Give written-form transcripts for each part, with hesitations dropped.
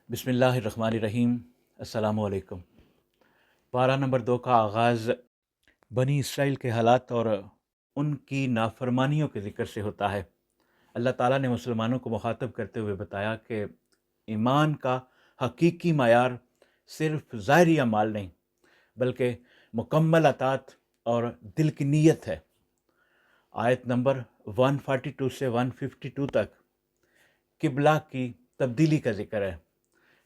بسم اللہ الرحمن الرحیم۔ السلام علیکم۔ پارہ نمبر 2 کا آغاز بنی اسرائیل کے حالات اور ان کی نافرمانیوں کے ذکر سے ہوتا ہے۔ اللہ تعالیٰ نے مسلمانوں کو مخاطب کرتے ہوئے بتایا کہ ایمان کا حقیقی معیار صرف ظاہری اعمال نہیں بلکہ مکمل اطاعت اور دل کی نیت ہے۔ آیت نمبر 142 سے 152 تک قبلہ کی تبدیلی کا ذکر ہے،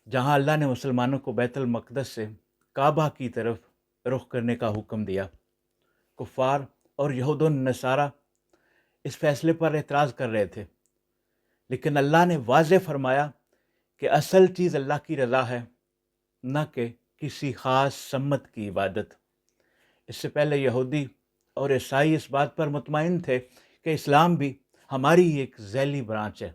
جہاں اللہ نے مسلمانوں کو بیت المقدس سے کعبہ کی طرف رخ کرنے کا حکم دیا۔ کفار اور یہود و نصارہ اس فیصلے پر اعتراض کر رہے تھے، لیکن اللہ نے واضح فرمایا کہ اصل چیز اللہ کی رضا ہے، نہ کہ کسی خاص سمت کی عبادت۔ اس سے پہلے یہودی اور عیسائی اس بات پر مطمئن تھے کہ اسلام بھی ہماری ایک ذیلی برانچ ہے،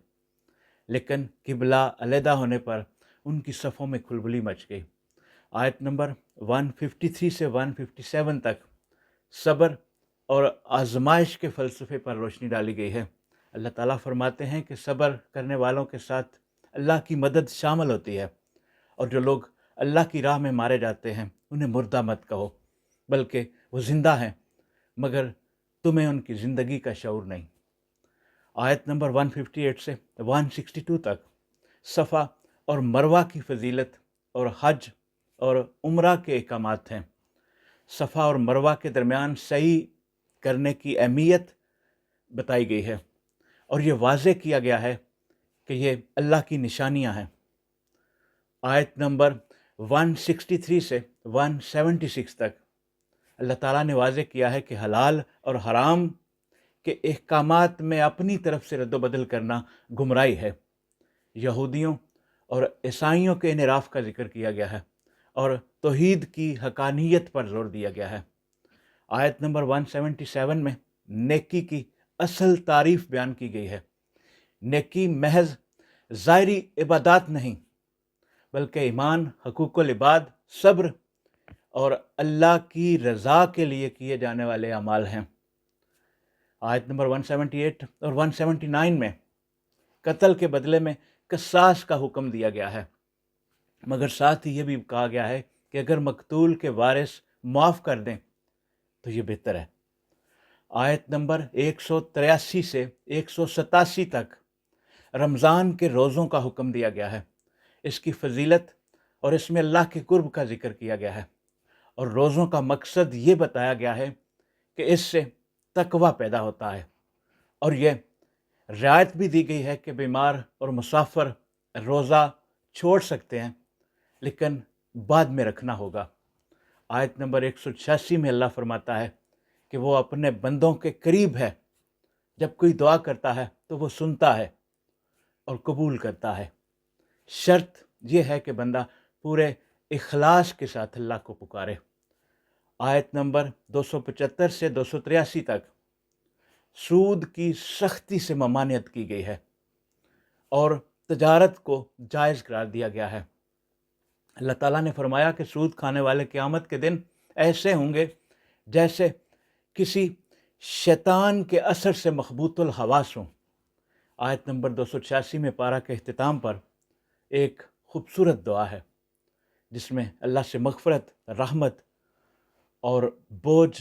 لیکن قبلہ علیحدہ ہونے پر ان کی صفوں میں کھلبلی مچ گئی۔ آیت نمبر 153 سے 157 تک صبر اور آزمائش کے فلسفے پر روشنی ڈالی گئی ہے۔ اللہ تعالیٰ فرماتے ہیں کہ صبر کرنے والوں کے ساتھ اللہ کی مدد شامل ہوتی ہے، اور جو لوگ اللہ کی راہ میں مارے جاتے ہیں انہیں مردہ مت کہو، بلکہ وہ زندہ ہیں، مگر تمہیں ان کی زندگی کا شعور نہیں۔ آیت نمبر 158 سے 162 تک صفا اور مروہ کی فضیلت اور حج اور عمرہ کے احکامات ہیں۔ صفا اور مروہ کے درمیان صحیح کرنے کی اہمیت بتائی گئی ہے، اور یہ واضح کیا گیا ہے کہ یہ اللہ کی نشانیاں ہیں۔ آیت نمبر 163 سے 176 تک اللہ تعالیٰ نے واضح کیا ہے کہ حلال اور حرام کے احکامات میں اپنی طرف سے رد و بدل کرنا گمراہی ہے۔ یہودیوں اور عیسائیوں کے انحراف کا ذکر کیا گیا ہے اور توحید کی حقانیت پر زور دیا گیا ہے۔ آیت نمبر 177 میں نیکی کی اصل تعریف بیان کی گئی ہے۔ نیکی محض ظاہری عبادات نہیں بلکہ ایمان، حقوق العباد، صبر اور اللہ کی رضا کے لیے کیے جانے والے اعمال ہیں۔ آیت نمبر 178 اور 179 میں قتل کے بدلے میں قصاص کا حکم دیا گیا ہے، مگر ساتھ ہی یہ بھی کہا گیا ہے کہ اگر مقتول کے وارث معاف کر دیں تو یہ بہتر ہے۔ آیت نمبر 183 سے 187 تک رمضان کے روزوں کا حکم دیا گیا ہے، اس کی فضیلت اور اس میں اللہ کے قرب کا ذکر کیا گیا ہے، اور روزوں کا مقصد یہ بتایا گیا ہے کہ اس سے تقوی پیدا ہوتا ہے، اور یہ رعایت بھی دی گئی ہے کہ بیمار اور مسافر روزہ چھوڑ سکتے ہیں لیکن بعد میں رکھنا ہوگا۔ آیت نمبر 186 میں اللہ فرماتا ہے کہ وہ اپنے بندوں کے قریب ہے، جب کوئی دعا کرتا ہے تو وہ سنتا ہے اور قبول کرتا ہے۔ شرط یہ ہے کہ بندہ پورے اخلاص کے ساتھ اللہ کو پکارے۔ آیت نمبر 275 سے 283 تک سود کی سختی سے ممانعت کی گئی ہے اور تجارت کو جائز قرار دیا گیا ہے۔ اللہ تعالیٰ نے فرمایا کہ سود کھانے والے قیامت کے دن ایسے ہوں گے جیسے کسی شیطان کے اثر سے مخبوط الحواس ہوں۔ آیت نمبر 286 میں پارہ کے اختتام پر ایک خوبصورت دعا ہے جس میں اللہ سے مغفرت، رحمت اور بوجھ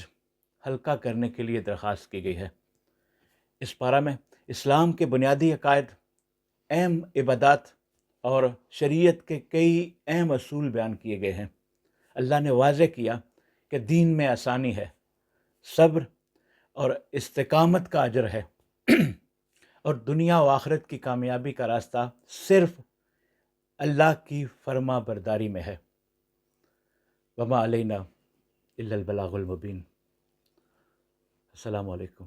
ہلکا کرنے کے لیے درخواست کی گئی ہے۔ اس پارہ میں اسلام کے بنیادی عقائد، اہم عبادات اور شریعت کے کئی اہم اصول بیان کیے گئے ہیں۔ اللہ نے واضح کیا کہ دین میں آسانی ہے، صبر اور استقامت کا اجر ہے، اور دنیا و آخرت کی کامیابی کا راستہ صرف اللہ کی فرما برداری میں ہے۔ وما علینا الا البلاغ المبین۔ السلام علیکم۔